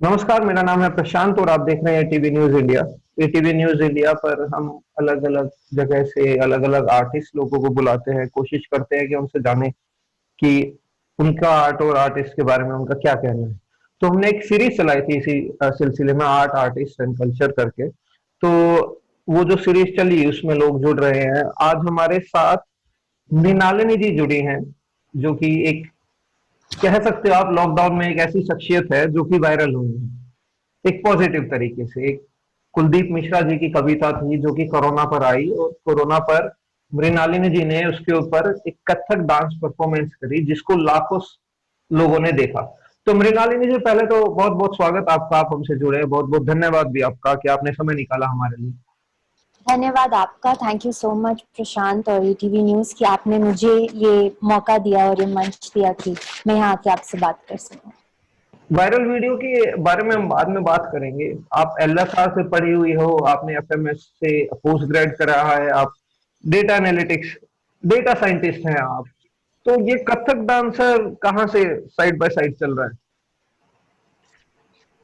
नमस्कार, मेरा नाम है प्रशांत और आप देख रहे हैं TV news India. TV news India पर हम अलग-अलग जगह से अलग-अलग आर्टिस्ट लोगों को बुलाते हैं, कोशिश करते हैं कि उनसे जानें कि उनका आर्ट और आर्टिस्ट के बारे में उनका क्या कहना है। तो हमने एक सीरीज़ चलाई थी इसी सिलसिले में आर्ट, आर्टिस्ट एंड कल्चर करके। तो वो जो सीरीज़ चली उसमें लोग जुड़ रहे हैं। आज हमारे साथ मृणालिनी जी जुड़ी हैं, जो कि एक कह सकते हो आप लॉकडाउन में एक ऐसी शख्सियत है जो कि वायरल हुई है। एक पॉजिटिव तरीके से एक कुलदीप मिश्रा जी की कविता थी जो कि कोरोना पर आई और कोरोना पर मृणालिनी जी ने उसके ऊपर एक कथक डांस परफॉर्मेंस करी जिसको लाखों लोगों ने देखा। तो मृणालिनी जी, पहले तो बहुत बहुत स्वागत आपका, आप हमसे जुड़े, बहुत बहुत धन्यवाद भी आपका कि आपने समय निकाला हमारे लिए। धन्यवाद आपका। थैंक यू सो मच प्रशांत और ईटीवी न्यूज़ कि आपने मुझे ये मौका दिया और ये मंच दिया कि मैं यहाँ आके आपसे बात कर सकूँ। वायरल वीडियो के बारे में हम बाद में बात करेंगे। आप एलएसआर से पढ़ी हुई हो, आपने एफएमएस से पोस्ट ग्रेड करा है, आप डेटा एनालिटिक्स, डेटा साइंटिस्ट हैं आप। तो ये कथक डांसर कहाँ से साइड बाय साइड चल रहा है?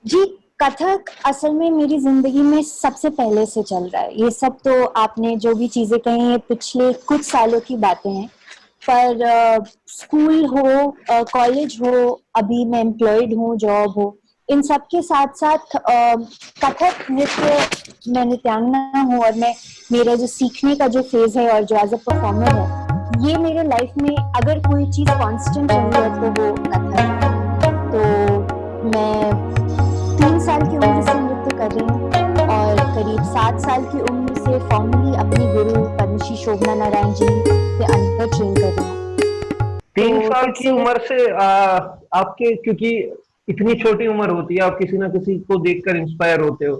जी, कथक असल में मेरी ज़िंदगी में सबसे पहले से चल रहा है। ये सब तो आपने जो भी चीज़ें कही हैं पिछले कुछ सालों की बातें हैं। पर स्कूल हो, कॉलेज हो, अभी मैं एम्प्लॉयड हूँ, जॉब हो, इन सब के साथ-साथ कथक नृत्य मैं नृत्यांगना हूँ और मैं मेरा जो सीखने का जो फ़ेज़ है और जो एज़ अ परफ़ॉर्मर है, ये मेरे लाइफ़ में अगर कोई चीज़ कांस्टेंट रही है तो वो कथक है। तो मैं 3 साल की उम्र से नृत्य कर रही हूँ और करीब 7 साल की उम्र से फॉर्मली अपनी गुरु पद्मश्री शोभना नारायण जी के अंडर ट्रेन कर रही हूँ। 3 साल तब की से उम्र से आपके, क्योंकि इतनी छोटी उम्र होती है, आप किसी ना किसी को देखकर इंस्पायर होते हो।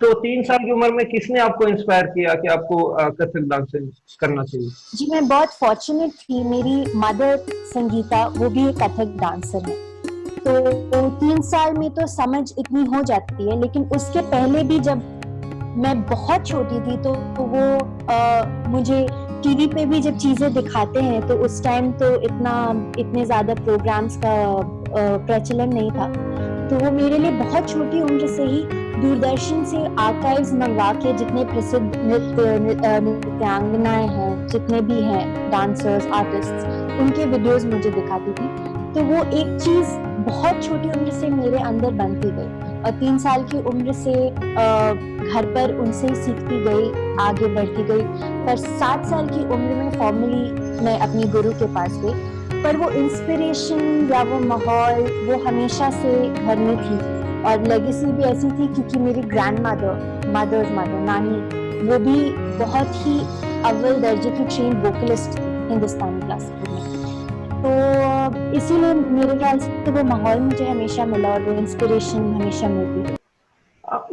तो 3 साल की उम्र में किसने आपको इंस्पायर किया कि आपको कथक डांसिंग करना चाहिए? जी, मैं बहुत फॉर्च्यूनेट थी। मेरी मदर संगीता वो भी एक कथक डांसर है। तो 3 साल में तो समझ इतनी हो जाती है, लेकिन उसके पहले भी जब मैं बहुत छोटी थी तो वो मुझे टीवी पे भी जब चीज़ें दिखाते हैं तो उस टाइम तो इतने ज़्यादा प्रोग्राम्स का प्रचलन नहीं था। तो वो मेरे लिए बहुत छोटी उम्र से ही दूरदर्शन से आर्काइव्स मंगवा के जितने प्रसिद्ध नृत्यांगनाएं हैं, जितने भी हैं डांसर्स, आर्टिस्ट्स, उनके वीडियोस मुझे दिखाती थी। तो वो एक चीज़ बहुत छोटी उम्र से मेरे अंदर बनती गई और 3 साल की उम्र से घर पर उनसे ही सीखती गई, आगे बढ़ती गई। पर 7 साल की उम्र में फॉर्मली मैं अपनी गुरु के पास गई। पर वो इंस्पिरेशन या वो माहौल वो हमेशा से घर में थी और लेगेसी भी ऐसी थी क्योंकि मेरी ग्रैंडमदर, मदर्स मदर, नानी, वो भी बहुत ही अव्वल दर्जे की ट्रेन्ड वोकलिस्ट थी हिंदुस्तानी क्लासिकल में। तो इसीलिए मेरे ख्याल से वो माहौल मुझे हमेशा मिला और वो इंस्पिरेशन हमेशा मिलती है।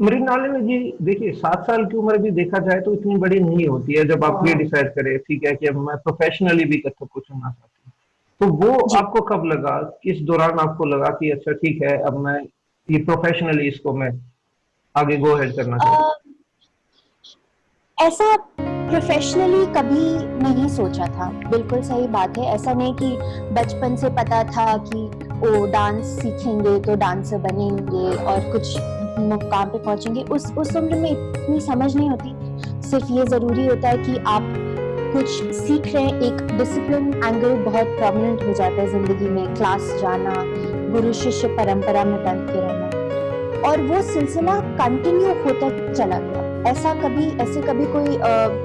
मृणालिनी जी, देखिए 7 साल की उम्र भी देखा जाए तो इतनी बड़ी नहीं होती है जब आप ये डिसाइड करें, ठीक है, कि अब मैं प्रोफेशनली भी कथक को चुनना चाहती हूँ। तो वो जी, आपको कब लगा, किस दौरान आपको लगा कि अच्छा ठीक है, अब मैं ये प्रोफेशनली इसको मैं आगे गो हेड करना चाहती हूँ? ऐसा प्रोफेशनली कभी नहीं सोचा था। बिल्कुल सही बात है। ऐसा नहीं कि बचपन से पता था कि ओ डांस सीखेंगे तो डांसर बनेंगे और कुछ मुकाम पे पहुंचेंगे। उस उम्र में इतनी समझ नहीं होती। सिर्फ ये जरूरी होता है कि आप कुछ सीख रहे हैं। एक डिसिप्लिन एंगल बहुत प्रोमिनेंट हो जाता है जिंदगी में, क्लास जाना, गुरु शिष्य परंपरा में बन के रहना, और वो सिलसिला कंटिन्यू होता चला गया। ऐसे कभी कोई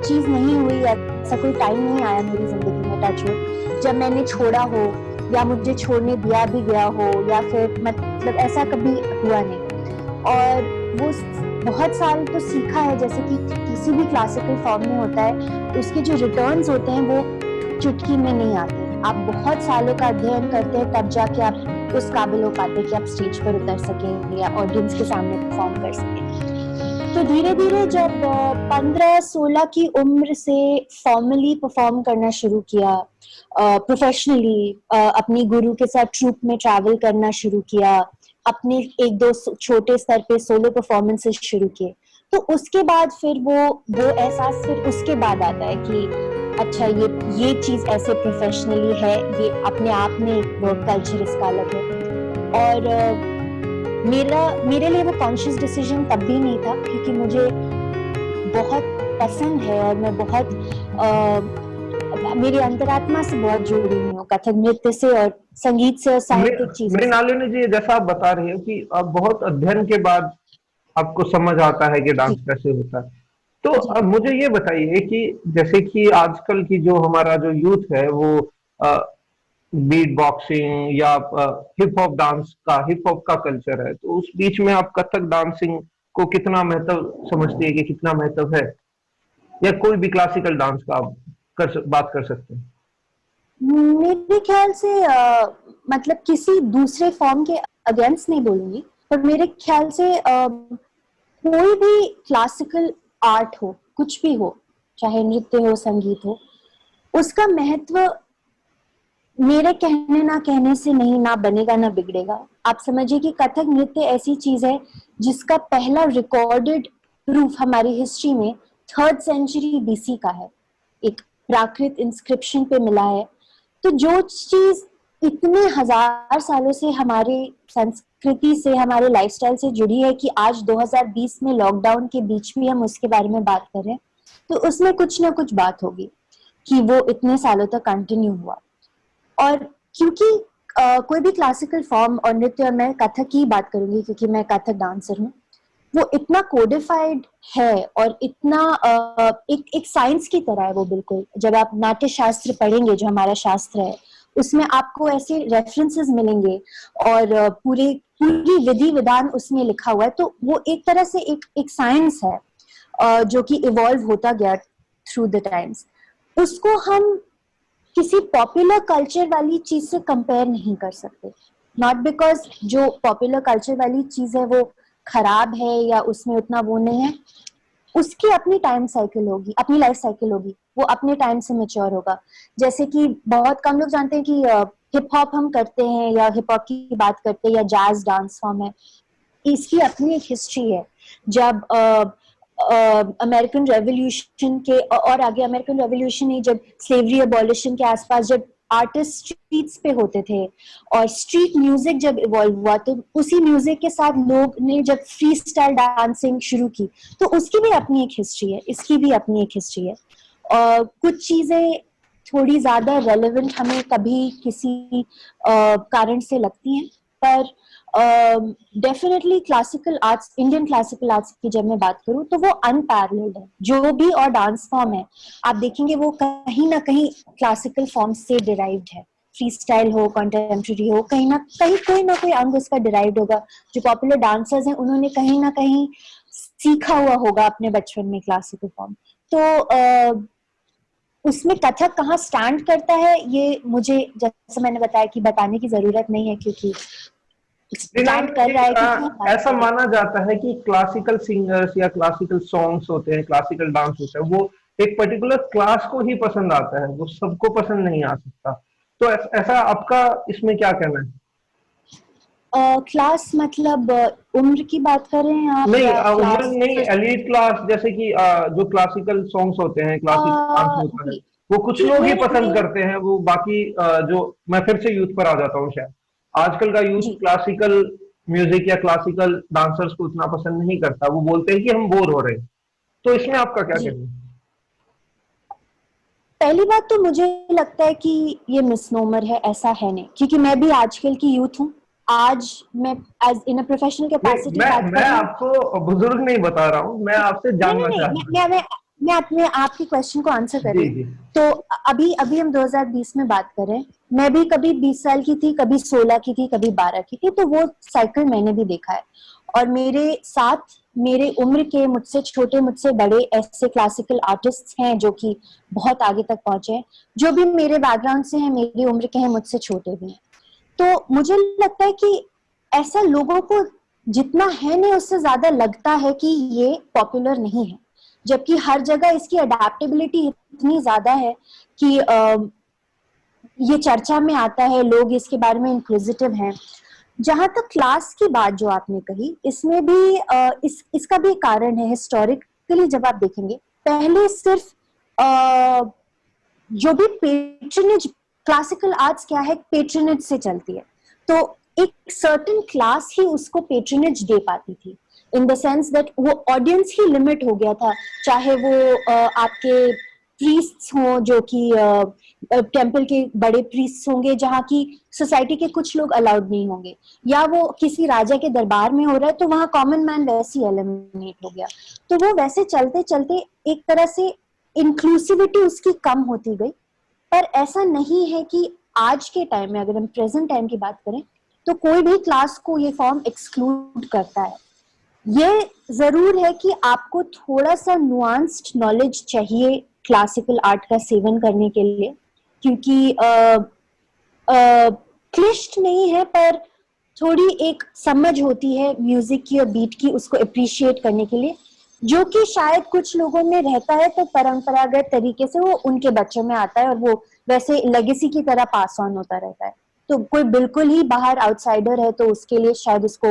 चीज नहीं हुई, ऐसा कोई टाइम नहीं आया मेरी जिंदगी में, टचवुड, जब मैंने छोड़ा हो या मुझे छोड़ने दिया भी गया हो या फिर मतलब ऐसा कभी हुआ नहीं। और वो बहुत साल तो सीखा है, जैसे कि किसी भी क्लासिकल फॉर्म में होता है, उसके जो रिटर्न्स होते हैं वो चुटकी में नहीं आते। आप बहुत सालों का अध्ययन करते हैं तब जाके आप उस काबिल हो पाते कि आप स्टेज पर उतर सकें या ऑडियंस के सामने परफॉर्म कर सकें। तो धीरे धीरे जब 15-16 की उम्र से फॉर्मली परफॉर्म करना शुरू किया, प्रोफेशनली अपनी गुरु के साथ ट्रूप में ट्रैवल करना शुरू किया, अपने एक दो छोटे स्तर पे सोलो परफॉर्मेंसेस शुरू किए, तो उसके बाद फिर वो एहसास फिर उसके बाद आता है कि अच्छा ये चीज ऐसे प्रोफेशनली है, ये अपने आप में एक वर्क कल्चर इसका अलग है। और मेरे लिए वो कॉन्शियस डिसीजन तब भी नहीं था, क्योंकि मुझे बहुत पसंद है और मैं मेरी अंतरात्मा से बहुत जुड़ी हुई हूँ कथक नृत्य से और संगीत से और साहित्यिक चीजों से। मृणालिनी जी, जैसा आप बता रहे हो कि आप बहुत अध्ययन के बाद आपको समझ आता है कि डांस जी कैसे होता है। तो जी अब मुझे ये बताइए कि जैसे कि आजकल की जो हमारा जो यूथ है वो बीट बॉक्सिंग या हिप हॉप डांस का, हिप हॉप का कल्चर है, तो उस बीच में आप कथक डांसिंग को कितना महत्व समझती है, कि कितना महत्व है, या कोई भी क्लासिकल डांस का आप बात कर सकते हैं? मेरे ख्याल से मतलब किसी दूसरे फॉर्म के अगेंस्ट नहीं बोलूंगी, पर मेरे ख्याल से कोई भी क्लासिकल आर्ट हो, कुछ भी हो, चाहे नृत्य हो संगीत हो, उसका महत्व मेरे कहने ना कहने से नहीं ना बनेगा ना बिगड़ेगा। आप समझिए कि कथक नृत्य ऐसी चीज है जिसका पहला रिकॉर्डेड प्रूफ हमारी हिस्ट्री में 3rd सेंचुरी बीसी का है, एक प्राकृत इंस्क्रिप्शन पे मिला है। तो जो चीज इतने हजार सालों से हमारे संस्कृति से, हमारे लाइफस्टाइल से जुड़ी है कि आज 2020 में लॉकडाउन के बीच भी हम उसके बारे में बात कर रहे हैं, तो उसमें कुछ ना कुछ बात होगी कि वो इतने सालों तक कंटिन्यू हुआ। और क्योंकि कोई भी क्लासिकल फॉर्म और नृत्य, और मैं कथक की बात करूंगी क्योंकि मैं कथक डांसर हूँ, वो इतना कोडिफाइड है और इतना एक साइंस की तरह है वो। बिल्कुल जब आप नाट्य शास्त्र पढ़ेंगे, जो हमारा शास्त्र है, उसमें आपको ऐसे रेफरेंसेस मिलेंगे और पूरी विधि विधान उसमें लिखा हुआ है। तो वो एक तरह से एक साइंस है जो कि इवॉल्व होता गया थ्रू द टाइम्स। उसको हम किसी पॉपुलर कल्चर वाली चीज से कंपेयर नहीं कर सकते। नॉट बिकॉज जो पॉपुलर कल्चर वाली चीज है वो खराब है या उसमें उतना वो नहीं है, उसकी अपनी टाइम साइकिल होगी, अपनी लाइफ साइकिल होगी, वो अपने टाइम से मेच्योर होगा। जैसे कि बहुत कम लोग जानते हैं कि हिप हॉप हम करते हैं या हिप हॉप की बात करते हैं या जैज डांस फॉर्म है, इसकी अपनी एक हिस्ट्री है। जब अमेरिकन रेवोल्यूशन के और आगे, अमेरिकन रेवोल्यूशन ही, जब स्लेवरी अबॉलिशन के आसपास, जब आर्टिस्ट स्ट्रीट्स पे होते थे और स्ट्रीट म्यूजिक जब इवॉल्व हुआ, तो उसी म्यूजिक के साथ लोग ने जब फ्री स्टाइल डांसिंग शुरू की, तो उसकी भी अपनी एक हिस्ट्री है, इसकी भी अपनी एक हिस्ट्री है। कुछ चीजें थोड़ी ज्यादा रेलेवेंट हमें कभी किसी कारण से लगती हैं, पर definitely classical arts, Indian classical arts की जब मैं बात करूं तो वो अनपैरेलल्ड है। जो भी और डांस फॉर्म है आप देखेंगे वो कहीं ना कहीं क्लासिकल फॉर्म से डिराइव्ड है। फ्री स्टाइल हो, कंटेम्प्रेरी हो, कहीं ना कोई अंग उसका डिराइव्ड होगा। जो पॉपुलर डांसर्स हैं उन्होंने कहीं ना कहीं सीखा हुआ होगा अपने बचपन में क्लासिकल फॉर्म। तो उसमें कथक कहाँ स्टैंड करता है, ये मुझे, जैसे मैंने बताया, कि बताने की जरूरत नहीं है, क्योंकि स्टैंड कर रहा है क्योंकि ऐसा माना जाता है कि क्लासिकल सिंगर्स या क्लासिकल सॉन्ग्स होते हैं, क्लासिकल डांस होता है, वो एक पर्टिकुलर क्लास को ही पसंद आता है, वो सबको पसंद नहीं आ सकता। तो ऐसा आपका इसमें क्या कहना है? क्लास मतलब उम्र की बात कर रहे हैं आप नहीं, या उम्र क्लास? नहीं, एलीट क्लास, जैसे कि जो क्लासिकल सॉन्ग्स होते हैं, क्लासिकल डांस होता है, जी वो कुछ जी, लोग ही मेरे पसंद मेरे करते हैं, वो बाकी जो, मैं फिर से यूथ पर आ जाता हूँ शायद, आजकल का यूथ जी, क्लासिकल म्यूजिक या क्लासिकल डांसर्स को उतना पसंद नहीं करता, वो बोलते हैं कि हम बोर हो रहे हैं। तो इसमें आपका क्या जी। कहना है? पहली बात तो मुझे लगता है कि ये मिसनोमर है, ऐसा है नहीं, क्योंकि मैं भी आजकल की यूथ हूँ। आज मैं एज इन अ प्रोफेशनल नहीं, कैपेसिटी बात मैं कर रही हूँ। आपको बुजुर्ग नहीं बता रहा हूँ, मैं आपसे नहीं नहीं जानना नहीं, चाह रहा हूँ। मैं अपने आपके क्वेश्चन को आंसर कर जी रही हूँ। जी। तो अभी अभी हम 2020 में बात कर रहे हैं। मैं भी कभी 20 साल की थी, कभी 16 की थी, कभी 12 की थी, तो वो साइकिल मैंने भी देखा है। और मेरे साथ मेरे उम्र के, मुझसे छोटे, मुझसे बड़े ऐसे क्लासिकल आर्टिस्ट हैं जो कि बहुत आगे तक पहुंचे हैं, जो भी मेरे बैकग्राउंड से हैं, मेरी उम्र के हैं, मुझसे छोटे भी हैं। तो मुझे लगता है कि ऐसा लोगों को जितना है नहीं, उससे ज्यादा लगता है कि ये पॉपुलर नहीं है, जबकि हर जगह इसकी अडेप्टेबिलिटी इतनी ज्यादा है कि ये चर्चा में आता है, लोग इसके बारे में इंक्विजिटिव हैं। जहां तक क्लास की बात जो आपने कही, इसमें भी इसका भी कारण है। हिस्टोरिकली जब आप देखेंगे, पहले सिर्फ जो भी पेट्रनेज, क्लासिकल आर्ट्स क्या है, पेट्रनेज से चलती है। तो एक सर्टेन क्लास ही उसको पेट्रोनेज दे पाती थी, इन द सेंस दैट वो ऑडियंस ही लिमिट हो गया था, चाहे वो आपके प्रीस्ट्स हों जो कि टेम्पल के बड़े प्रीस्ट्स होंगे जहाँ की सोसाइटी के कुछ लोग अलाउड नहीं होंगे, या वो किसी राजा के दरबार में हो रहा है तो वहाँ कॉमन मैन वैसे ही एलिमिनेट हो गया। तो वो वैसे चलते चलते एक तरह से इंक्लूसिविटी उसकी कम होती गई। पर ऐसा नहीं है कि आज के टाइम में, अगर हम प्रेजेंट टाइम की बात करें, तो कोई भी क्लास को ये फॉर्म एक्सक्लूड करता है। ये जरूर है कि आपको थोड़ा सा नुआंस्ड नॉलेज चाहिए क्लासिकल आर्ट का सेवन करने के लिए, क्योंकि क्लिष्ट नहीं है, पर थोड़ी एक समझ होती है म्यूजिक की और बीट की, उसको अप्रिशिएट करने के लिए, जो कि शायद कुछ लोगों में रहता है, तो परंपरागत तरीके से वो उनके बच्चों में आता है और वो वैसे लेगेसी की तरह पास ऑन होता रहता है। तो कोई बिल्कुल ही बाहर आउटसाइडर है तो उसके लिए शायद उसको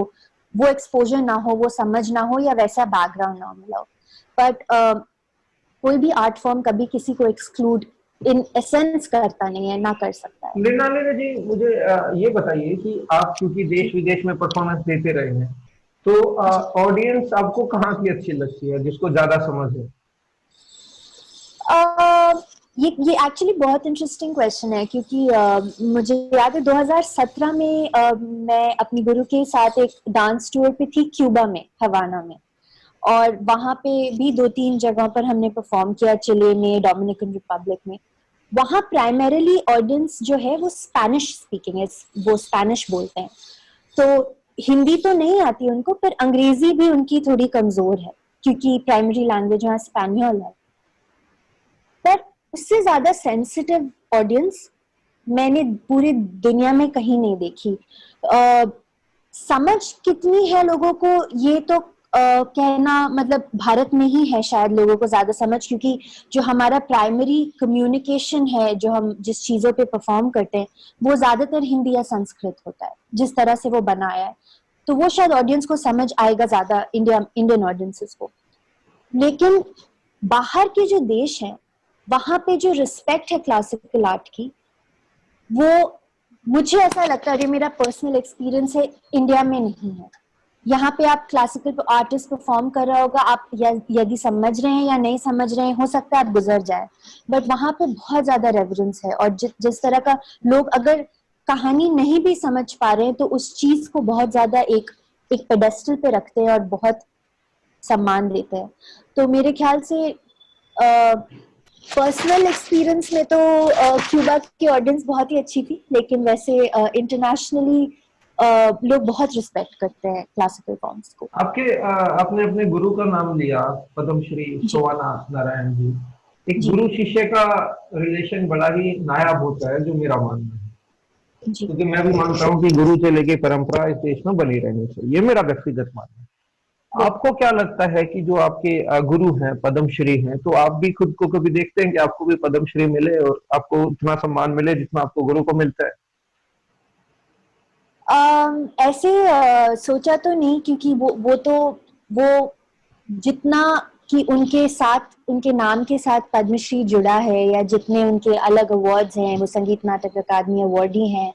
वो एक्सपोजर ना हो, वो समझ ना हो, या वैसा बैकग्राउंड ना मिला हो। बट कोई भी आर्ट फॉर्म कभी किसी को एक्सक्लूड इन एसेंस करता नहीं है, ना कर सकता है। मृणालिनी जी, मुझे ये बताइए कि आप क्योंकि देश विदेश में परफॉर्मेंस देते रहे हैं, तो ऑडियंस आपको कहाँ की अच्छी लगती है, जिसको ज्यादा समझ है? ये एक्चुअली बहुत इंटरेस्टिंग क्वेश्चन है, क्योंकि मुझे याद है 2017 में मैं अपनी गुरु के साथ एक डांस टूर पे थी क्यूबा में, हवाना में, और वहां पे भी 2-3 जगहों पर हमने परफॉर्म किया, चिले में, डोमिनिकन रिपब्लिक में। वहां प्राइमरीली ऑडियंस जो है वो स्पेनिश स्पीकिंग है, वो स्पेनिश बोलते हैं, तो हिंदी तो नहीं आती उनको, पर अंग्रेजी भी उनकी थोड़ी कमजोर है क्योंकि प्राइमरी लैंग्वेज वहाँ स्पेनियल है। पर उससे ज्यादा सेंसिटिव ऑडियंस मैंने पूरी दुनिया में कहीं नहीं देखी। समझ कितनी है लोगों को ये तो कहना, मतलब भारत में ही है शायद लोगों को ज्यादा समझ, क्योंकि जो हमारा प्राइमरी कम्युनिकेशन है, जो हम जिस चीजों पे परफॉर्म करते हैं, वो ज्यादातर हिंदी या संस्कृत होता है, जिस तरह से वो बनाया है, तो वो शायद ऑडियंस को समझ आएगा ज्यादा, इंडियन ऑडियंसेस को। लेकिन बाहर के जो देश हैं, वहां पे जो रिस्पेक्ट है क्लासिकल आर्ट की, वो मुझे ऐसा लगता है, ये मेरा पर्सनल एक्सपीरियंस है, इंडिया में नहीं है। यहाँ पे आप क्लासिकल आर्टिस्ट परफॉर्म कर रहा होगा, आप यदि समझ रहे हैं या नहीं समझ रहे हैं, हो सकता है आप गुजर जाए, बट वहां पे बहुत ज्यादा रेवरेंस है, और जिस तरह का लोग अगर कहानी नहीं भी समझ पा रहे हैं तो उस चीज को बहुत ज्यादा एक पेडेस्टल पे रखते हैं और बहुत सम्मान देते हैं। तो मेरे ख्याल से पर्सनल एक्सपीरियंस में तो क्यूबा की ऑडियंस बहुत ही अच्छी थी, लेकिन वैसे इंटरनेशनली लोग बहुत रिस्पेक्ट करते हैं क्लासिकल फॉर्म्स को। आपने अपने गुरु का नाम लिया, पद्मश्री सोवाना नारायण जी। एक जी गुरु शिष्य का रिलेशन बड़ा ही नायाब होता है, जो मेरा मानना है, जी क्योंकि मैं भी मानता हूँ कि गुरु से लेके परंपरा इस देश में बनी रहनी चाहिए, ये मेरा व्यक्तिगत मानना है। आपको क्या लगता है कि जो आपके गुरु हैं, पद्मश्री हैं, तो आप भी खुद को कभी देखते हैं कि आपको भी पद्मश्री मिले और आपको उतना सम्मान मिले जितना आपको गुरु को मिलता है? ऐसे सोचा तो नहीं, क्योंकि वो जितना कि उनके साथ, उनके नाम के साथ पद्मश्री जुड़ा है, या जितने उनके अलग अवार्ड्स हैं, वो संगीत नाटक अकादमी अवार्ड ही हैं।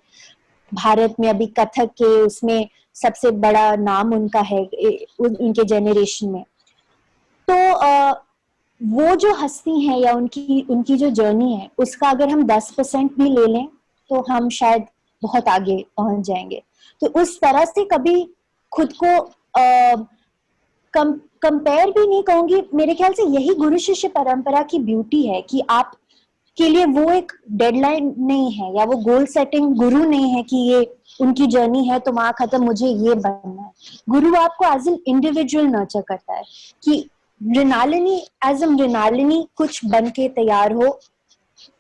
भारत में अभी कथक के उसमें सबसे बड़ा नाम उनका है उनके जेनरेशन में। तो वो जो हस्ती है या उनकी उनकी जो जर्नी है, उसका अगर हम 10% भी ले लें तो हम शायद बहुत आगे पहुंच जाएंगे। तो उस तरह से कभी खुद को कंपेयर भी नहीं कहूंगी। मेरे ख्याल से यही गुरु शिष्य परंपरा की ब्यूटी है कि आप के लिए वो एक डेडलाइन नहीं है, या वो गोल सेटिंग गुरु नहीं है कि ये उनकी जर्नी है तो वहां खत्म, मुझे ये बनना है। गुरु आपको एज एन इंडिविजुअल नर्चर करता है कि मृणालिनी एज अ मृणालिनी कुछ बन के तैयार हो।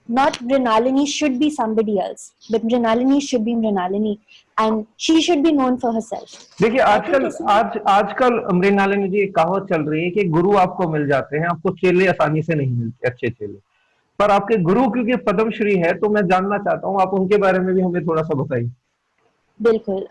Not Mrinalini should be somebody else, but Mrinalini should be Mrinalini, and she should be known for herself. देखिए, आजकल मृणालिनी जी, एक कहावत चल रही है कि गुरु आपको मिल जाते हैं, आपको चेले आसानी से नहीं मिलते, अच्छे चेले। पर आपके गुरु क्योंकि पद्मश्री है, तो मैं जानना चाहता हूँ, आप उनके बारे में भी हमें थोड़ा सा बताइए। बिल्कुल।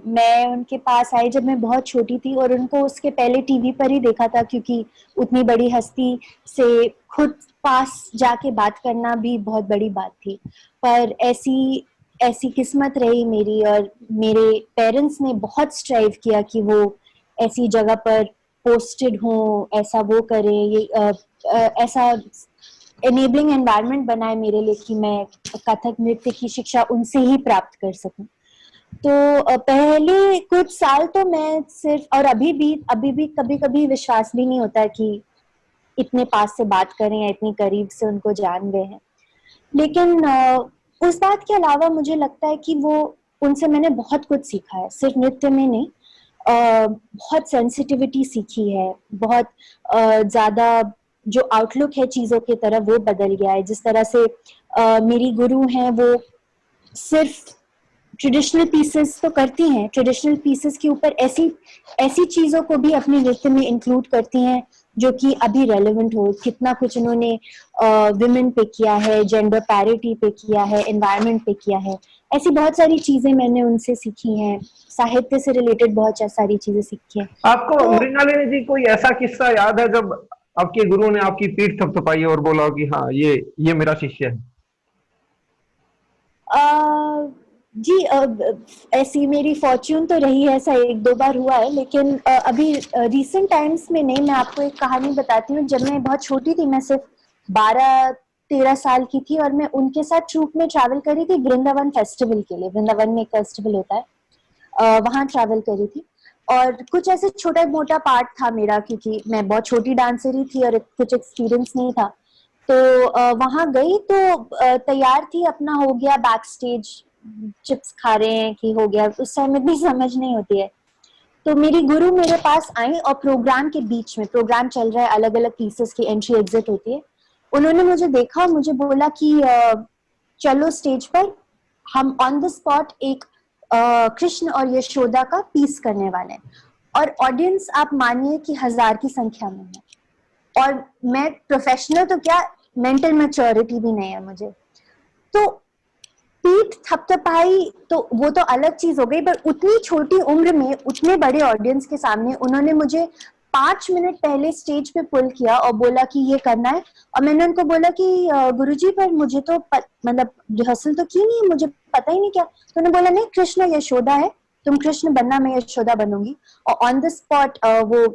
मैं उनके पास आई जब मैं बहुत छोटी थी, और उनको उसके पहले टीवी पर ही देखा था, क्योंकि उतनी बड़ी हस्ती से खुद पास जाके बात करना भी बहुत बड़ी बात थी। पर ऐसी ऐसी किस्मत रही मेरी, और मेरे पेरेंट्स ने बहुत स्ट्राइव किया कि वो ऐसी जगह पर पोस्टेड हो, ऐसा वो करे, ऐसा एनेबलिंग एनवायरनमेंट बनाए मेरे लिए कि मैं कथक नृत्य की शिक्षा उनसे ही प्राप्त कर सकूं। तो पहले कुछ साल तो मैं सिर्फ, और अभी भी कभी कभी विश्वास भी नहीं होता कि इतने पास से बात करें या इतनी करीब से उनको जान गए हैं। लेकिन उस बात के अलावा मुझे लगता है कि वो उनसे मैंने बहुत कुछ सीखा है, सिर्फ नृत्य में नहीं। बहुत सेंसिटिविटी सीखी है, बहुत ज़्यादा जो आउटलुक है चीज़ों की तरफ वो बदल गया है। जिस तरह से मेरी गुरु हैं, वो सिर्फ ट्रेडिशनल पीसेस तो करती हैं, ट्रेडिशनल पीसेस के ऊपर ऐसी ऐसी चीज़ों को भी अपने नृत्य में इंक्लूड करती हैं जो कि अभी रेलेवेंट हो। कितना कुछ उन्होंने विमेन पे किया है, जेंडर पैरिटी पे किया है, एनवायरनमेंट पे किया है। ऐसी बहुत सारी चीज़ें मैंने उनसे सीखी हैं, साहित्य से रिलेटेड बहुत सारी चीज़ें सीखी हैं। आपको तो मृणालिनी जी कोई ऐसा किस्सा याद है जब आपके गुरु ने आपकी पीठ थपथपाई और बोला कि हाँ ये मेरा शिष्य है? जी, ऐसी मेरी फॉर्च्यून तो रही है, ऐसा एक दो बार हुआ है, लेकिन अभी रिसेंट टाइम्स में नहीं। मैं आपको एक कहानी बताती हूँ। जब मैं बहुत छोटी थी, मैं सिर्फ 12-13 साल की थी, और मैं उनके साथ ट्रूप में ट्रैवल करी थी वृंदावन फेस्टिवल के लिए। वृंदावन में एक फेस्टिवल होता है, वहाँ ट्रैवल करी थी। और कुछ ऐसे छोटा मोटा पार्ट था मेरा, क्योंकि मैं बहुत छोटी डांसर ही थी और कुछ एक्सपीरियंस नहीं था। तो वहां गई तो तैयार थी, अपना हो गया बैक स्टेज, चिप्स खा रहे हैं कि हो गया, उस टाइम इतनी समझ नहीं होती है। तो मेरी गुरु मेरे पास आई, और प्रोग्राम के बीच में, प्रोग्राम चल रहा है, अलग अलग पीसेस की एंट्री एग्जिट होती है, उन्होंने मुझे देखा, मुझे बोला कि चलो स्टेज पर, हम ऑन द स्पॉट एक कृष्ण और यशोदा का पीस करने वाले हैं। और ऑडियंस आप मानिए कि 1000 की संख्या में है, और मैं प्रोफेशनल तो क्या, मेंटल मैच्योरिटी भी नहीं है मुझे। तो पीठ थपथपाई तो वो तो अलग चीज हो गई, पर उतनी छोटी उम्र में उतने बड़े ऑडियंस के सामने उन्होंने मुझे 5 मिनट पहले स्टेज पे पुल किया और बोला कि ये करना है। और मैंने उनको बोला कि गुरुजी, पर मुझे तो मतलब रिहर्सल तो की नहीं है, मुझे पता ही नहीं क्या। तो उन्होंने बोला, नहीं, कृष्ण यशोदा है, तुम कृष्ण बनना, मैं यशोदा बनूंगी। और ऑन द स्पॉट वो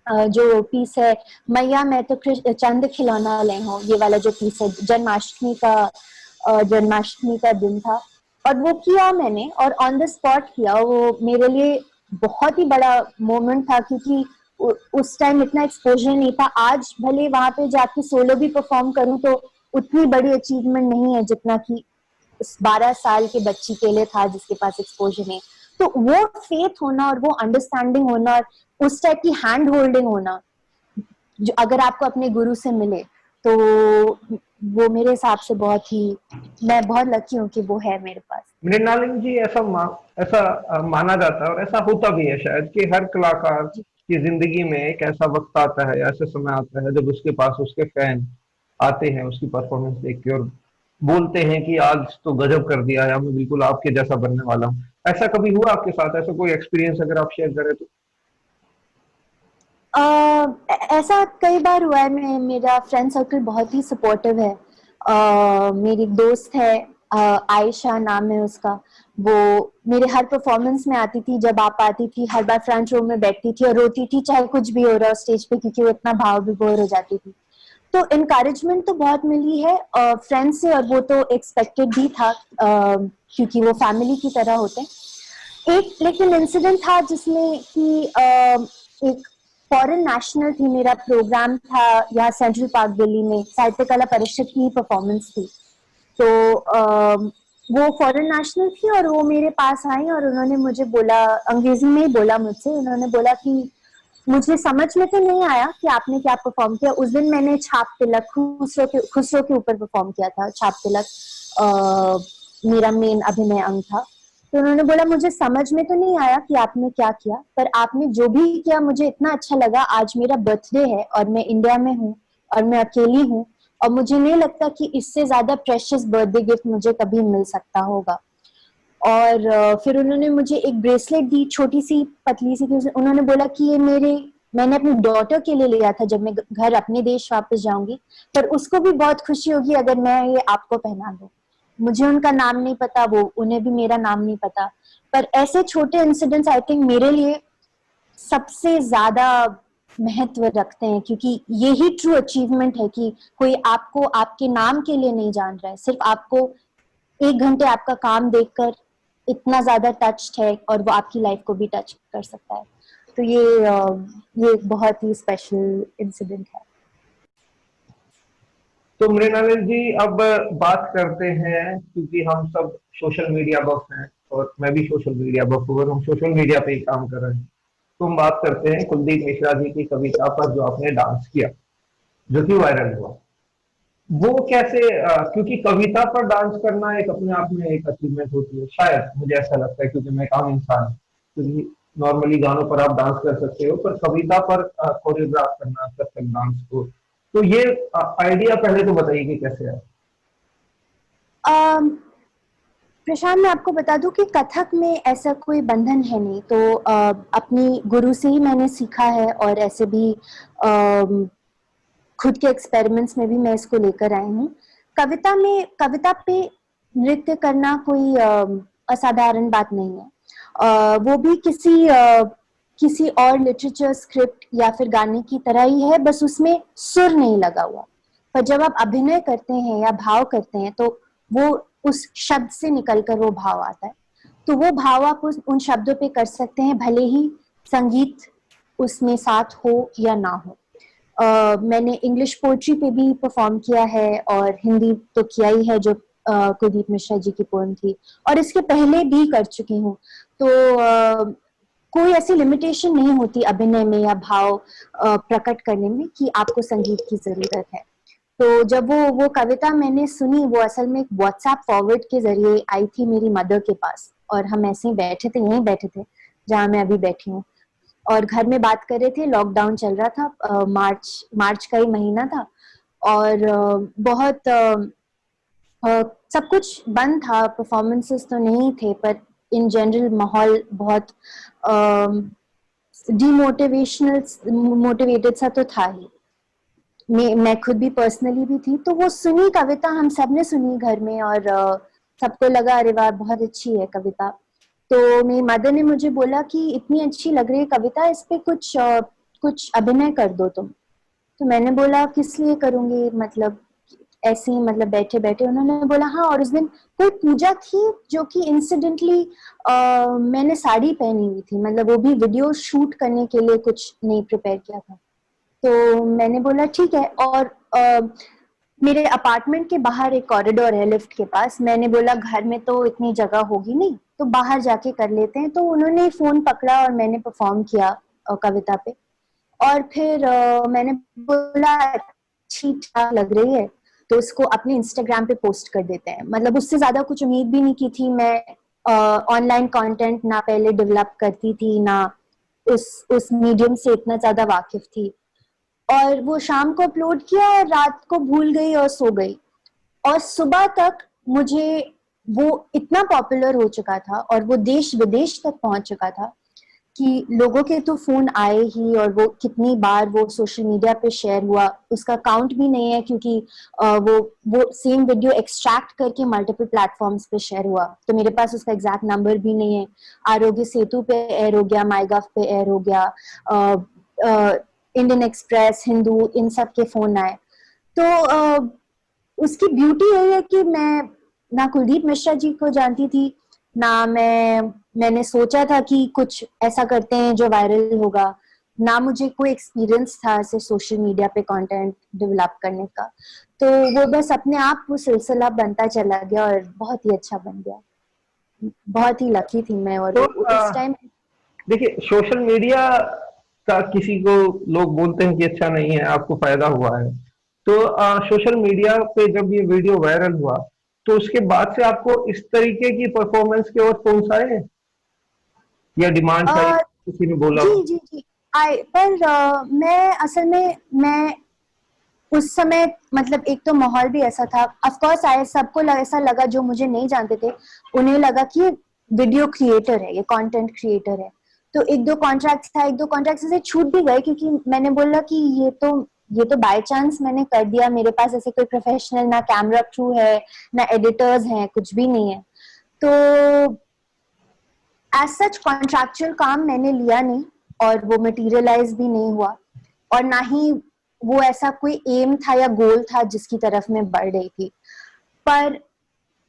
जो पीस है, मैया मैं तो चंद खिलौना ले हूँ, ये वाला जो पीस है, जन्माष्टमी का दिन था, और वो किया मैंने, और ऑन द स्पॉट किया। वो मेरे लिए बहुत ही बड़ा मोमेंट था, क्योंकि उस टाइम इतना एक्सपोजर नहीं था। आज भले वहां पे जाके सोलो भी परफॉर्म करूं तो उतनी बड़ी अचीवमेंट नहीं है जितना कि उस 12 साल के बच्ची के लिए था जिसके पास एक्सपोजर नहीं। तो वो फेथ होना और वो अंडरस्टैंडिंग होना और उस टाइप की हैंड होल्डिंग होना, जो अगर आपको अपने गुरु से मिले, तो वो मेरे हिसाब से बहुत ही, मैं बहुत लकी हूँ कि वो है मेरे पास। मृणालिनी जी, ऐसा माना जाता है और ऐसा होता भी है शायद कि हर कलाकार की जिंदगी में एक ऐसा वक्त आता है, ऐसा समय आता है जब उसके पास उसके फैन आते हैं उसकी परफॉर्मेंस देख के और बोलते हैं कि आज तो गजब कर दिया है, मैं बिल्कुल आपके जैसा बनने वाला हूँ। ऐसा कभी हुआ आपके साथ? ऐसा कोई एक्सपीरियंस अगर आप शेयर करें तो? ऐसा कई बार हुआ है। मेरा फ्रेंड सर्कल बहुत ही सपोर्टिव है। मेरी दोस्त है, आयशा नाम है उसका, वो मेरे हर परफॉर्मेंस में आती थी, जब आप आती थी हर बार फ्रंट रो में बैठती थी और रोती थी चाहे कुछ भी हो रहा हो स्टेज पे, क्योंकि वो इतना भाव विभोर हो जाती थी। तो इनकरेजमेंट तो बहुत मिली है फ्रेंड से, और वो तो एक्सपेक्टेड भी था, क्योंकि वो फैमिली की तरह होते हैं। एक लेकिन इंसिडेंट था जिसमें कि एक फॉरेन नेशनल थी, मेरा प्रोग्राम था यहाँ सेंट्रल पार्क दिल्ली में, साहित्य कला परिषद की परफॉर्मेंस थी। तो वो फॉरेन नेशनल थी और वो मेरे पास आई और उन्होंने मुझे बोला, अंग्रेजी में ही बोला मुझसे, उन्होंने बोला कि मुझे समझ में तो नहीं आया कि आपने क्या परफॉर्म किया। उस दिन मैंने छाप तिलक खुसरो के ऊपर परफॉर्म किया था। छाप तिलक मेरा मेन अभिनय अंग था। तो उन्होंने बोला, मुझे समझ में तो नहीं आया कि आपने क्या किया, पर आपने जो भी किया मुझे इतना अच्छा लगा। आज मेरा बर्थडे है और मैं इंडिया में हूँ और मैं अकेली हूँ, और मुझे नहीं लगता कि इससे ज्यादा प्रेशियस बर्थडे गिफ्ट मुझे कभी मिल सकता होगा। और फिर उन्होंने मुझे एक ब्रेसलेट दी, छोटी सी पतली सी थी। उन्होंने बोला कि ये मैंने अपनी डॉटर के लिए लिया था जब मैं घर अपने देश वापस जाऊंगी, पर उसको भी बहुत खुशी होगी अगर मैं ये आपको पहना दूं। मुझे उनका नाम नहीं पता, वो उन्हें भी मेरा नाम नहीं पता। पर ऐसे छोटे इंसिडेंट्स आई थिंक मेरे लिए सबसे ज्यादा महत्व रखते हैं, क्योंकि यही ट्रू अचीवमेंट है कि कोई आपको आपके नाम के लिए नहीं जान रहा है, सिर्फ आपको 1 घंटे आपका काम देखकर इतना ज्यादा टच्ड है और वो आपकी लाइफ को भी टच कर सकता है। तो ये बहुत ही स्पेशल इंसिडेंट है। तो मृणालिनी जी, अब बात करते हैं, क्योंकि हम सब सोशल मीडिया बफ हैं और मैं भी सोशल मीडिया बफ हूँ और हम सोशल मीडिया पे ही काम कर रहे हैं, तो हम बात करते हैं कुलदीप मिश्रा जी की कविता पर जो आपने डांस किया, जो कि वायरल हुआ। वो कैसे, क्योंकि कविता पर डांस करना एक अपने आप में एक अचीवमेंट होती है, शायद मुझे ऐसा लगता है, क्योंकि मैं काम इंसान हूँ। क्योंकि नॉर्मली गानों पर आप डांस कर सकते हो, पर कविता पर कोरियोग्राफ करना कथक डांस को, तो ये आइडिया पहले तो बताइए कि कैसे है। प्रशांत, मैं आपको बता दूं कि कथक में ऐसा कोई बंधन है नहीं, तो अपनी गुरु से ही मैंने सीखा है, और ऐसे भी खुद के एक्सपेरिमेंट्स में भी मैं इसको लेकर आई हूँ। कविता पे नृत्य करना कोई असाधारण बात नहीं है। वो भी किसी और लिटरेचर स्क्रिप्ट या फिर गाने की तरह ही है, बस उसमें सुर नहीं लगा हुआ। पर जब आप अभिनय करते हैं या भाव करते हैं, तो वो उस शब्द से निकलकर वो भाव आता है। तो वो भाव आप उन शब्दों पे कर सकते हैं, भले ही संगीत उसमें साथ हो या ना हो। मैंने इंग्लिश पोएट्री पे भी परफॉर्म किया है, और हिंदी तो किया ही है, जो कुलदीप मिश्रा जी की पोएम थी, और इसके पहले भी कर चुकी हूँ। तो कोई ऐसी लिमिटेशन नहीं होती अभिनय में या भाव प्रकट करने में कि आपको संगीत की जरूरत है। तो जब वो कविता मैंने सुनी, वो असल में एक व्हाट्सएप फॉरवर्ड के जरिए आई थी मेरी मदर के पास, और हम ऐसे ही बैठे थे, यहीं बैठे थे जहाँ मैं अभी बैठी हूँ, और घर में बात कर रहे थे। लॉकडाउन चल रहा था, मार्च का ही महीना था, और बहुत सब कुछ बंद था, परफॉर्मेंसेस तो नहीं थे, पर इन जनरल माहौल बहुत मोटिवेटेड सा तो था ही। मैं खुद भी पर्सनली भी थी, तो वो सुनी कविता, हम सब ने सुनी घर में, और सबको लगा अरे वाह बहुत अच्छी है कविता। तो मेरी मदर ने मुझे बोला कि इतनी अच्छी लग रही है कविता, इस पे कुछ अभिनय कर दो तुम। तो मैंने बोला किस लिए करूंगी, मतलब ऐसे ही, मतलब बैठे बैठे। उन्होंने बोला हाँ, और उस दिन कोई पूजा थी जो कि इंसिडेंटली मैंने साड़ी पहनी हुई थी, मतलब वो भी वीडियो शूट करने के लिए कुछ नहीं प्रिपेयर किया था। तो मैंने बोला ठीक है, और मेरे अपार्टमेंट के बाहर एक कॉरिडोर है लिफ्ट के पास। मैंने बोला घर में तो इतनी जगह होगी नहीं, तो बाहर जाके कर लेते हैं। तो उन्होंने फोन पकड़ा और मैंने परफॉर्म किया कविता पे, और फिर मैंने बोला ठीक ठाक लग रही है, तो इसको अपने इंस्टाग्राम पे पोस्ट कर देते हैं। मतलब उससे ज्यादा कुछ उम्मीद भी नहीं की थी। मैं ऑनलाइन कंटेंट ना पहले डेवलप करती थी, ना उस मीडियम से इतना ज्यादा वाकिफ थी। और वो शाम को अपलोड किया और रात को भूल गई और सो गई, और सुबह तक मुझे वो इतना पॉपुलर हो चुका था और वो देश विदेश तक पहुंच चुका था कि लोगों के तो फोन आए ही, और वो कितनी बार वो सोशल मीडिया पे शेयर हुआ उसका काउंट भी नहीं है, क्योंकि वो सेम वीडियो एक्सट्रैक्ट करके मल्टीपल प्लेटफॉर्म्स पे शेयर हुआ, तो मेरे पास उसका एग्जैक्ट नंबर भी नहीं है। आरोग्य सेतु पे एयर हो गया, माईगव पे एयर हो गया, इंडियन एक्सप्रेस, हिंदू, इन सब के फोन आए। तो उसकी ब्यूटी यही है कि मैं ना कुलदीप मिश्रा जी को जानती थी, ना मैंने सोचा था कि कुछ ऐसा करते हैं जो वायरल होगा, ना मुझे कोई एक्सपीरियंस था ऐसे सोशल मीडिया पे कंटेंट डेवलप करने का। तो वो बस अपने आप वो सिलसिला बनता चला गया और बहुत ही अच्छा बन गया। बहुत ही लकी थी मैं। और तो उस टाइम देखिए, सोशल मीडिया का किसी को लोग बोलते हैं कि अच्छा नहीं है, आपको फायदा हुआ है। तो सोशल मीडिया पे जब ये वीडियो वायरल हुआ, तो उसके बाद से आपको इस तरीके की परफॉर्मेंस के और फोन आए हैं या डिमांड्स आई, किसी ने बोला हो? जी जी जी आए, पर मैं असल में मैं उस समय, मतलब एक तो माहौल भी ऐसा था, ऑफ कोर्स आए, सबको ऐसा लगा जो मुझे नहीं जानते थे, उन्हें लगा कि ये वीडियो क्रिएटर है, ये कंटेंट क्रिएटर है। तो एक दो कॉन्ट्रैक्ट्स था, एक दो कॉन्ट्रैक्ट्स से छूट भी गए, क्योंकि मैंने बोला कि ये तो ये तो बाय चांस मैंने कर दिया, मेरे पास ऐसे कोई प्रोफेशनल ना कैमरा क्रू है ना एडिटर्स हैं, कुछ भी नहीं है। तो एज सच कॉन्ट्रैक्चुअल काम मैंने लिया नहीं और वो मटेरियलाइज भी नहीं हुआ, और ना ही वो ऐसा कोई एम था या गोल था जिसकी तरफ मैं बढ़ रही थी। पर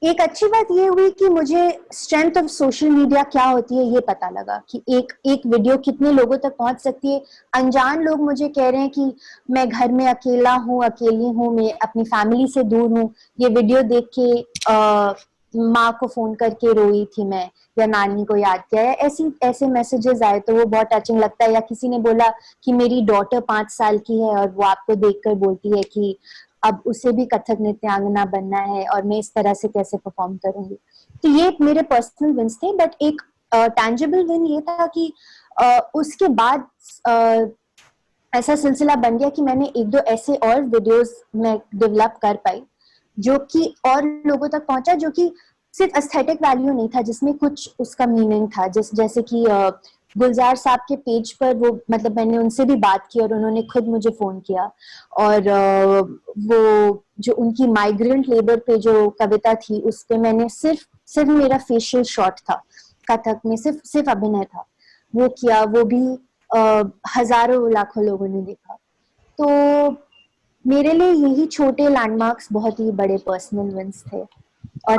एक अच्छी बात ये हुई कि मुझे स्ट्रेंथ ऑफ सोशल मीडिया क्या होती है ये पता लगा, कि एक वीडियो कितने लोगों तक पहुंच सकती है। अनजान लोग मुझे कह रहे हैं कि मैं घर में अकेला हूँ, अकेली हूँ, मैं अपनी फैमिली से दूर हूँ, ये वीडियो देख के माँ को फोन करके रोई थी मैं, या नानी को याद किया, या ऐसे मैसेजेस आए तो वो बहुत टचिंग लगता है। या किसी ने बोला कि मेरी डॉटर 5 साल की है और वो आपको देखकर बोलती है कि अब उसे भी कथक नृत्यांगना बनना है और मैं इस तरह से कैसे परफॉर्म करूंगी। तो ये मेरे पर्सनल विन्स थे। बट एक टैंजिबल विन ये था कि उसके बाद ऐसा सिलसिला बन गया कि मैंने 1-2 ऐसे और वीडियोस में डेवलप कर पाई जो कि और लोगों तक पहुंचा, जो कि सिर्फ एस्थेटिक वैल्यू नहीं था, जिसमें कुछ उसका मीनिंग था। जैसे कि गुलजार साहब के पेज पर वो, मतलब मैंने उनसे भी बात की और उन्होंने खुद मुझे फोन किया, और वो जो उनकी माइग्रेंट लेबर पे जो कविता थी उस पे मैंने सिर्फ मेरा फेशियल शॉट था, कथक में सिर्फ अभिनय था, वो किया, वो भी हजारों लाखों लोगों ने देखा। तो मेरे लिए यही छोटे लैंडमार्क्स बहुत ही बड़े पर्सनल विंस थे। और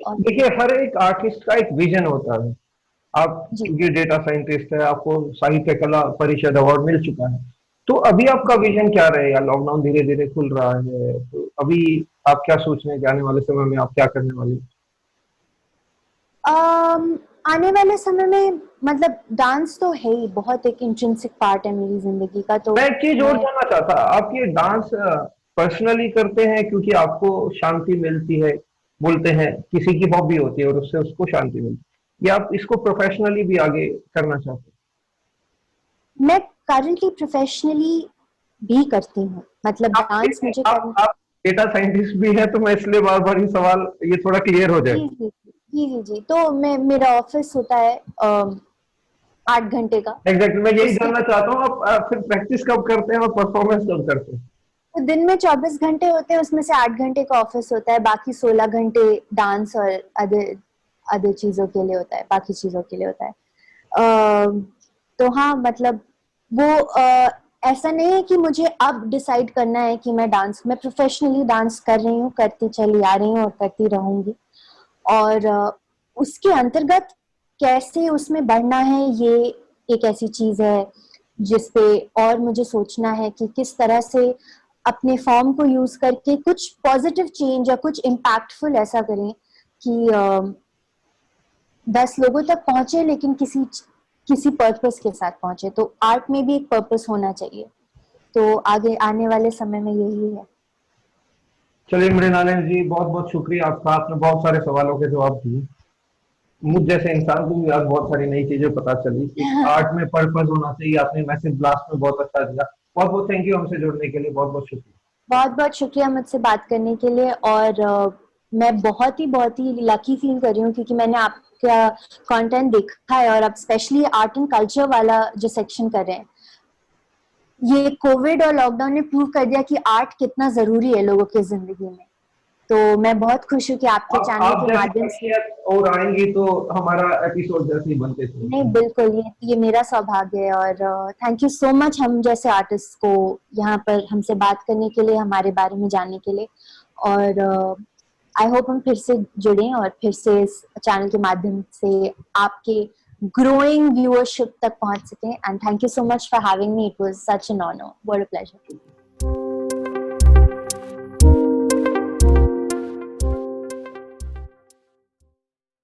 देखिए, हर एक आर्टिस्ट का एक विजन होता है। आप जी, क्योंकि डेटा साइंटिस्ट है, आपको साहित्य कला परिषद अवार्ड मिल चुका है, तो अभी आपका विजन क्या रहेगा? लॉकडाउन धीरे धीरे खुल रहा है, तो अभी आप क्या सोच रहे हैं कि आने वाले समय में आप क्या करने वाले हैं? आने वाले समय में मतलब डांस तो है ही, बहुत एक इंट्रिंसिक पार्ट है मेरी जिंदगी का। तो मैं एक चीज और मैं जानना चाहता, आप ये डांस पर्सनली करते हैं क्योंकि आपको शांति मिलती है, बोलते हैं किसी की हॉबी होती है और उससे उसको शांति मिलती है, या आप इसको प्रोफेशनली भी आगे करना चाहते हैं? मैं करंटली प्रोफेशनली भी करती हूँ, मतलब आप डांस मुझे करना। आप डेटा साइंटिस्ट भी हैं, तो मैं इसलिए बार बार ये सवाल, ये थोड़ा क्लियर हो जाए। जी जी जी जी जी। तो मेरा ऑफिस होता है 8 घंटे का। एग्जैक्टली, मैं यही उसके जानना चाहता हूँ, आप फिर प्रैक्टिस कब करते हैं और परफॉर्मेंस कब करते हैं? तो दिन में 24 घंटे होते हैं, उसमें से 8 घंटे का ऑफिस होता है, बाकी 16 घंटे डांस और अदर अदर चीजों के लिए होता है, बाकी चीजों के लिए होता है। तो हाँ, मतलब वो ऐसा नहीं है कि मुझे अब डिसाइड करना है कि मैं प्रोफेशनली डांस कर रही हूँ, करती चली आ रही हूँ और करती रहूंगी। और उसके अंतर्गत कैसे उसमें बढ़ना है, ये एक ऐसी चीज है जिसपे और मुझे सोचना है कि किस तरह से अपने फॉर्म को यूज करके कुछ पॉजिटिव चेंज या कुछ इम्पैक्टफुल ऐसा करें कि 10 लोगों तक पहुंचे, लेकिन किसी पर्पस के साथ पहुंचे। तो आर्ट में भी एक पर्पस होना चाहिए। तो आगे आने वाले समय में यही है। चलिए मृणालिनी जी, बहुत बहुत शुक्रिया आपका, आपने बहुत सारे सवालों के जवाब दिए। मुझ जैसे इंसान को भी आज बहुत सारी नई चीजें पता चली कि आर्ट में पर्पस होना चाहिए। आपने मैसेज ब्लास्ट में बहुत अच्छा दिया। बहुत बहुत थैंक यू हमसे जुड़ने के लिए, बहुत बहुत शुक्रिया। बहुत बहुत शुक्रिया मुझसे बात करने के लिए। और मैं बहुत ही लकी फील कर रही हूँ क्योंकि मैंने आपका कंटेंट देखा है, और अब स्पेशली आर्ट एंड कल्चर वाला जो सेक्शन कर रहे हैं, ये कोविड और लॉकडाउन ने प्रूव कर दिया कि आर्ट कितना जरूरी है लोगों की जिंदगी में। तो मैं बहुत खुश हूँ कि आपके चैनल आप के जैसी माध्यम से। शख्सियत और आएंगी तो हमारा एपिसोड जैसे ही बनते नहीं, थे। बिल्कुल, ये मेरा सौभाग्य है। और थैंक यू सो मच हम जैसे आर्टिस्ट को यहाँ पर हमसे बात करने के लिए, हमारे बारे में जानने के लिए। और आई होप हम फिर से जुड़ें और फिर से इस चैनल के माध्यम से आपके ग्रोइंग व्यूअरशिप तक पहुंच सकें। And thank you so much for having me, it was such an honour, what a pleasure.